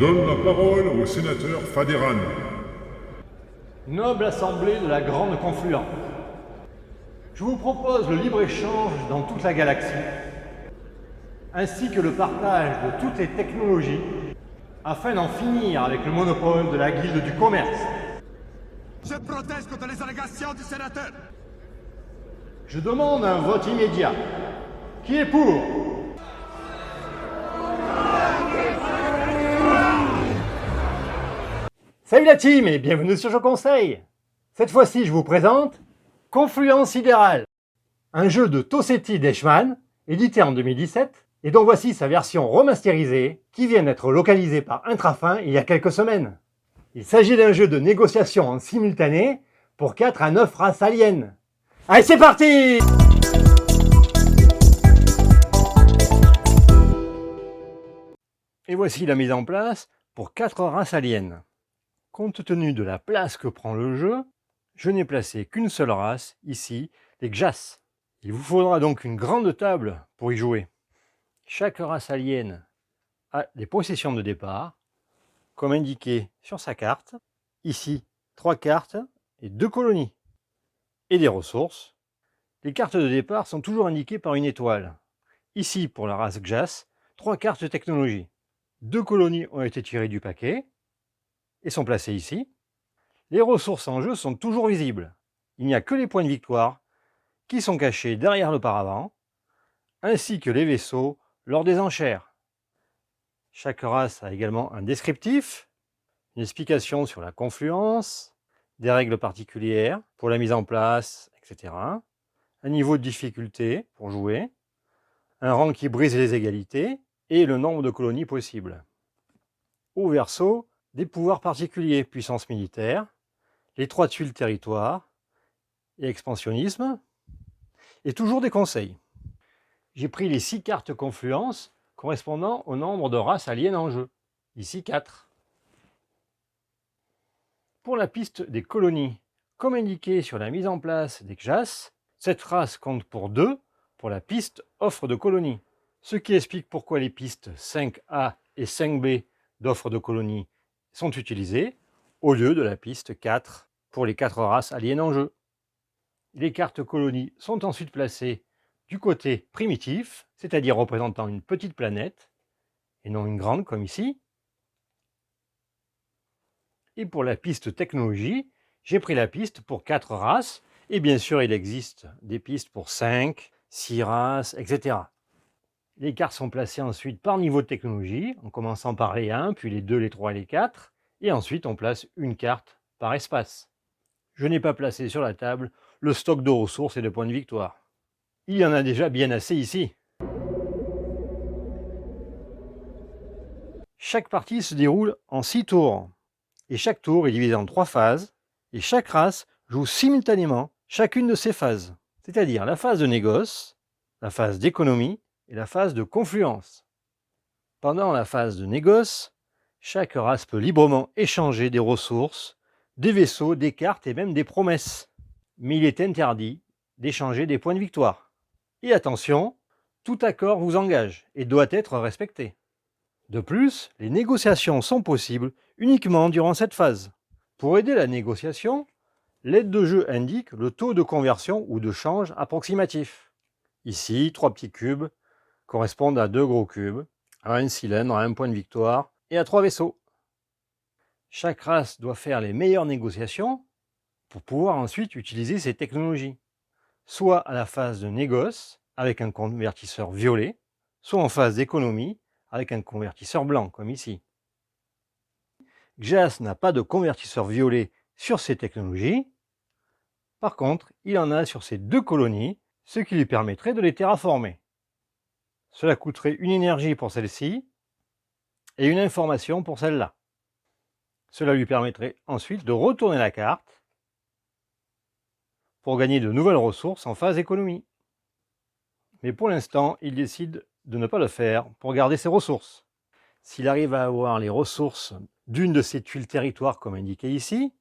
donne la parole au sénateur Faderan. Noble assemblée de la Grande Confluence, je vous propose le libre-échange dans toute la galaxie, ainsi que le partage de toutes les technologies, afin d'en finir avec le monopole de la guilde du commerce. Je proteste contre les allégations du sénateur. Je demande un vote immédiat. Qui est pour? Salut la team et bienvenue sur Je Conseille. Cette fois-ci, je vous présente Confluence Sidérale, un jeu de Tossetti Deichmann, édité en 2017, et dont voici sa version remasterisée, qui vient d'être localisée par Intrafin il y a quelques semaines. Il s'agit d'un jeu de négociation en simultané pour 4 à 9 races aliens. Allez, c'est parti! Et voici la mise en place pour 4 races aliens. Compte tenu de la place que prend le jeu, je n'ai placé qu'une seule race, ici, les Gjas. Il vous faudra donc une grande table pour y jouer. Chaque race alien a des possessions de départ, comme indiqué sur sa carte. Ici, 3 cartes et 2 colonies. Et des ressources. Les cartes de départ sont toujours indiquées par une étoile. Ici, pour la race Gjas, 3 cartes technologie. 2 colonies ont été tirées du paquet et sont placées ici. Les ressources en jeu sont toujours visibles. Il n'y a que les points de victoire qui sont cachés derrière le paravent, ainsi que les vaisseaux lors des enchères. Chaque race a également un descriptif, une explication sur la confluence, des règles particulières pour la mise en place, etc. Un niveau de difficulté pour jouer, un rang qui brise les égalités et le nombre de colonies possibles. Au verso, des pouvoirs particuliers, puissance militaire, les 3 tuiles territoire et expansionnisme, et toujours des conseils. J'ai pris les 6 cartes confluence correspondant au nombre de races aliens en jeu, ici 4. Pour la piste des colonies, comme indiqué sur la mise en place des Gjas, cette race compte pour 2 pour la piste offre de colonies, ce qui explique pourquoi les pistes 5A et 5B d'offre de colonies sont utilisées au lieu de la piste 4 pour les 4 races aliens en jeu. Les cartes colonies sont ensuite placées du côté primitif, c'est-à-dire représentant une petite planète, et non une grande comme ici. Et pour la piste technologie, j'ai pris la piste pour 4 races, et bien sûr il existe des pistes pour 5, 6 races, etc. Les cartes sont placées ensuite par niveau de technologie, en commençant par les 1, puis les 2, les 3 et les 4, et ensuite on place une carte par espace. Je n'ai pas placé sur la table le stock de ressources et de points de victoire. Il y en a déjà bien assez ici. Chaque partie se déroule en 6 tours, et chaque tour est divisé en 3 phases, et chaque race joue simultanément chacune de ces phases, c'est-à-dire la phase de négoce, la phase d'économie et la phase de confluence. Pendant la phase de négoce, chaque race peut librement échanger des ressources, des vaisseaux, des cartes et même des promesses. Mais il est interdit d'échanger des points de victoire. Et attention, tout accord vous engage et doit être respecté. De plus, les négociations sont possibles uniquement durant cette phase. Pour aider la négociation, l'aide de jeu indique le taux de conversion ou de change approximatif. Ici, 3 petits cubes correspondent à 2 gros cubes, à un cylindre, à 1 point de victoire et à 3 vaisseaux. Chaque race doit faire les meilleures négociations pour pouvoir ensuite utiliser ces technologies, soit à la phase de négoce avec un convertisseur violet, soit en phase d'économie avec un convertisseur blanc, comme ici. Gjas n'a pas de convertisseur violet sur ses technologies. Par contre, il en a sur ses 2 colonies, ce qui lui permettrait de les terraformer. Cela coûterait une énergie pour celle-ci et une information pour celle-là. Cela lui permettrait ensuite de retourner la carte pour gagner de nouvelles ressources en phase économie. Mais pour l'instant, il décide de ne pas le faire pour garder ses ressources. S'il arrive à avoir les ressources d'une de ces tuiles territoire comme indiqué ici,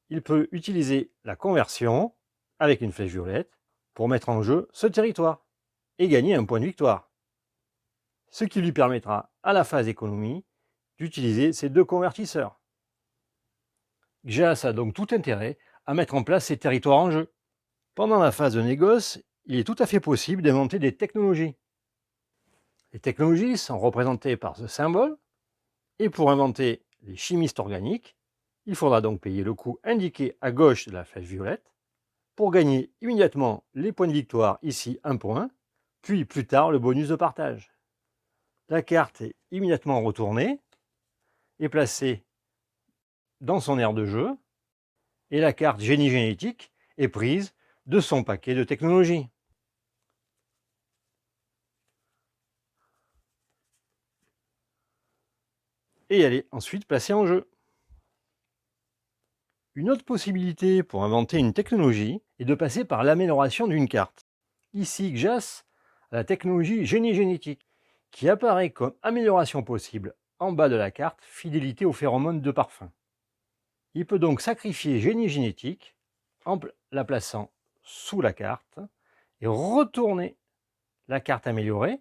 il peut utiliser la conversion avec une flèche violette pour mettre en jeu ce territoire et gagner un point de victoire. Ce qui lui permettra à la phase économie d'utiliser ces deux convertisseurs. GEAS a donc tout intérêt à mettre en place ces territoires en jeu. Pendant la phase de négoce, il est tout à fait possible d'inventer des technologies. Les technologies sont représentées par ce symbole, et pour inventer les chimistes organiques, il faudra donc payer le coût indiqué à gauche de la flèche violette pour gagner immédiatement les points de victoire, ici 1 point, puis plus tard le bonus de partage. La carte est immédiatement retournée et placée dans son aire de jeu, et la carte génie génétique est prise de son paquet de technologies. Et elle est ensuite placée en jeu. Une autre possibilité pour inventer une technologie est de passer par l'amélioration d'une carte. Ici, GEAS a la technologie génie génétique, qui apparaît comme amélioration possible en bas de la carte fidélité aux phéromones de parfum. Il peut donc sacrifier génie génétique en la plaçant sous la carte et retourner la carte améliorée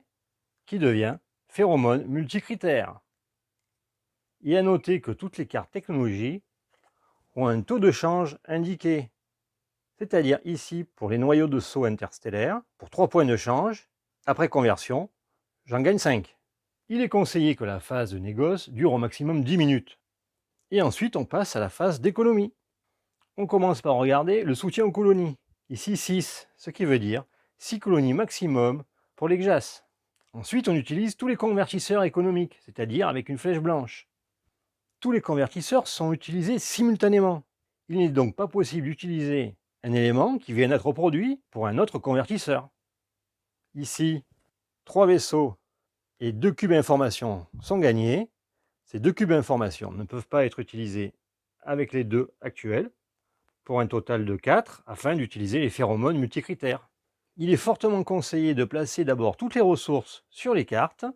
qui devient phéromone multicritère. Et à noter que toutes les cartes technologie ont un taux de change indiqué, c'est-à-dire ici pour les noyaux de saut interstellaires, pour 3 points de change, après conversion, j'en gagne 5. Il est conseillé que la phase de négoce dure au maximum 10 minutes. Et ensuite, on passe à la phase d'économie. On commence par regarder le soutien aux colonies. Ici 6, ce qui veut dire 6 colonies maximum pour les GEAS. Ensuite, on utilise tous les convertisseurs économiques, c'est-à-dire avec une flèche blanche. Tous les convertisseurs sont utilisés simultanément. Il n'est donc pas possible d'utiliser un élément qui vient d'être produit pour un autre convertisseur. Ici, 3 vaisseaux et 2 cubes information sont gagnés. Ces 2 cubes information ne peuvent pas être utilisés avec les 2 actuels, pour un total de 4, afin d'utiliser les phéromones multicritères. Il est fortement conseillé de placer d'abord toutes les ressources sur les cartes,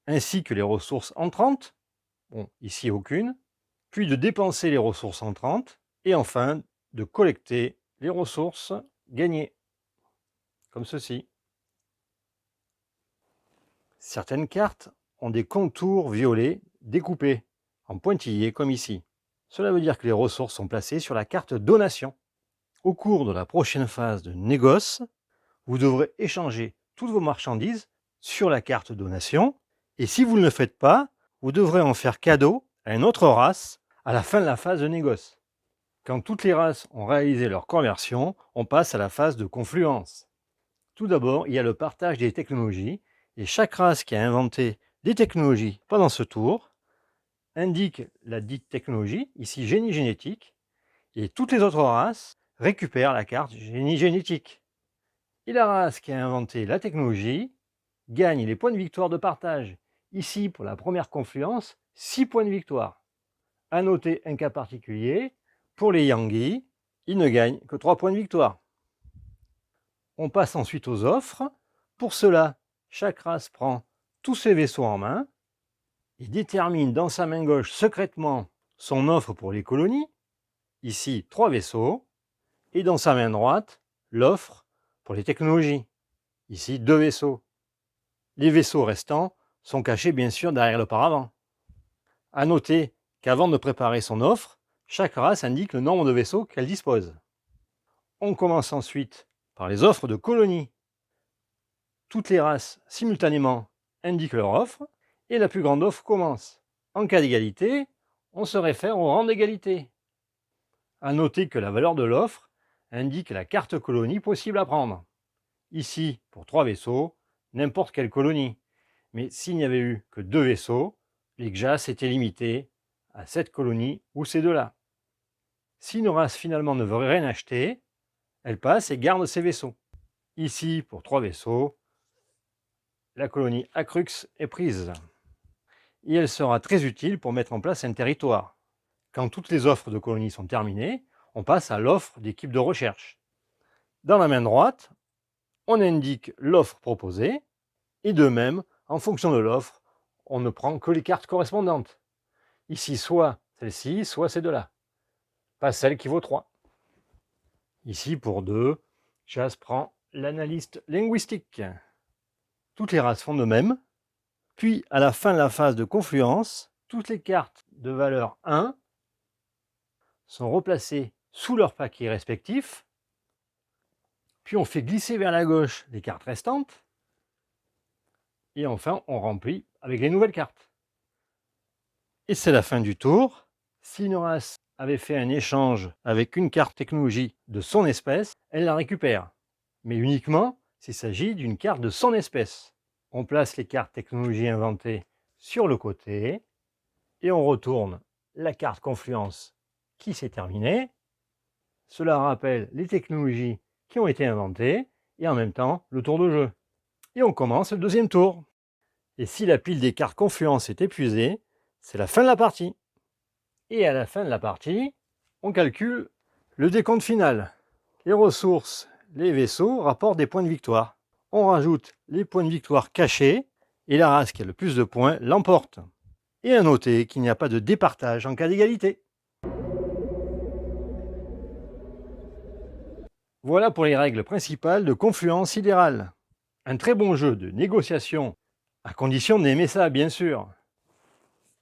ainsi que les ressources entrantes, bon, ici aucune, puis de dépenser les ressources entrantes, et enfin de collecter les ressources gagnées, comme ceci. Certaines cartes ont des contours violets découpés, en pointillés comme ici. Cela veut dire que les ressources sont placées sur la carte donation. Au cours de la prochaine phase de négoce, vous devrez échanger toutes vos marchandises sur la carte donation, et si vous ne le faites pas, vous devrez en faire cadeau à une autre race à la fin de la phase de négoce. Quand toutes les races ont réalisé leur conversion, on passe à la phase de confluence. Tout d'abord, il y a le partage des technologies, et chaque race qui a inventé des technologies pendant ce tour indique la dite technologie, ici génie génétique, et toutes les autres races récupèrent la carte génie génétique. Et la race qui a inventé la technologie gagne les points de victoire de partage. Ici, pour la première confluence, 6 points de victoire. À noter un cas particulier, pour les Yangui, ils ne gagnent que 3 points de victoire. On passe ensuite aux offres. Pour cela, chaque race prend tous ses vaisseaux en main et détermine dans sa main gauche secrètement son offre pour les colonies, ici 3 vaisseaux, et dans sa main droite, l'offre pour les technologies, ici 2 vaisseaux. Les vaisseaux restants sont cachés bien sûr derrière le paravent. À noter qu'avant de préparer son offre, chaque race indique le nombre de vaisseaux qu'elle dispose. On commence ensuite par les offres de colonies. Toutes les races simultanément indiquent leur offre et la plus grande offre commence. En cas d'égalité, on se réfère au rang d'égalité. À noter que la valeur de l'offre indique la carte colonie possible à prendre. Ici, pour 3 vaisseaux, n'importe quelle colonie. Mais s'il n'y avait eu que 2 vaisseaux, les GEAS étaient limités à cette colonie ou ces deux-là. Si une race finalement ne veut rien acheter, elle passe et garde ses vaisseaux. Ici, pour 3 vaisseaux, la colonie Acrux est prise. Et elle sera très utile pour mettre en place un territoire. Quand toutes les offres de colonies sont terminées, on passe à l'offre d'équipe de recherche. Dans la main droite, on indique l'offre proposée, et de même, en fonction de l'offre, on ne prend que les cartes correspondantes. Ici, soit celle-ci, soit ces deux-là. Pas celle qui vaut 3. Ici, pour 2, GEAS prend l'analyste linguistique. Toutes les races font de même. Puis, à la fin de la phase de confluence, Toutes les cartes de valeur 1 sont replacées sous leur paquet respectif, puis on fait glisser vers la gauche les cartes restantes, et enfin on remplit avec les nouvelles cartes. Et c'est la fin du tour. Si une race avait fait un échange avec une carte technologie de son espèce, elle la récupère, mais uniquement s'il s'agit d'une carte de son espèce. On place les cartes technologie inventées sur le côté, et on retourne la carte Confluence qui s'est terminée. Cela rappelle les technologies qui ont été inventées, et en même temps le tour de jeu. Et on commence le deuxième tour. Et si la pile des cartes Confluence est épuisée, c'est la fin de la partie. Et à la fin de la partie, on calcule le décompte final. Les ressources, les vaisseaux rapportent des points de victoire. On rajoute les points de victoire cachés, et la race qui a le plus de points l'emporte. Et à noter qu'il n'y a pas de départage en cas d'égalité. Voilà pour les règles principales de Confluence Sidérale. Un très bon jeu de négociation, à condition d'aimer ça bien sûr.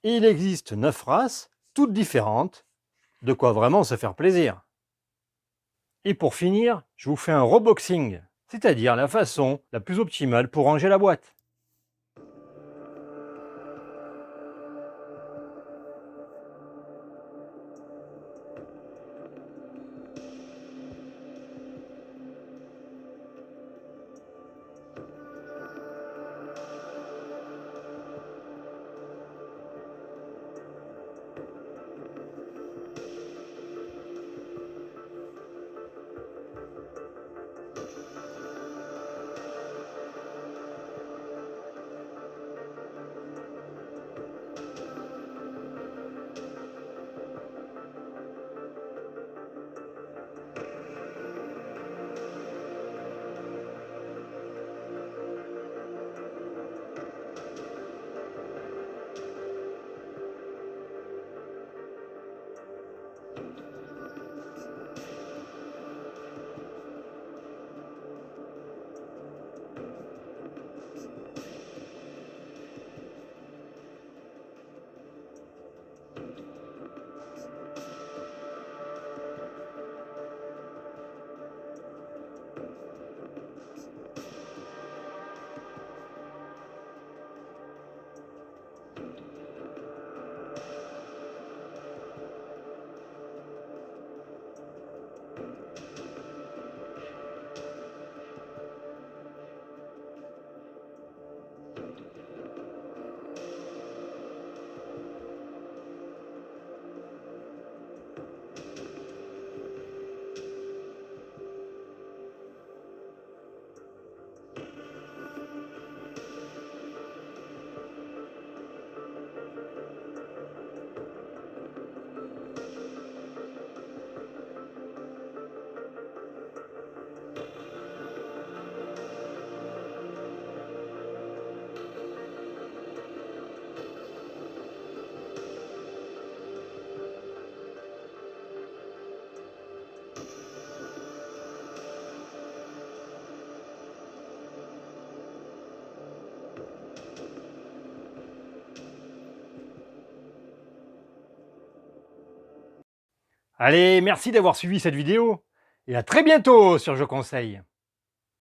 Et il existe 9 races, toutes différentes, de quoi vraiment se faire plaisir. Et pour finir, je vous fais un reboxing, c'est-à-dire la façon la plus optimale pour ranger la boîte. Allez, merci d'avoir suivi cette vidéo, et à très bientôt sur Je Conseille.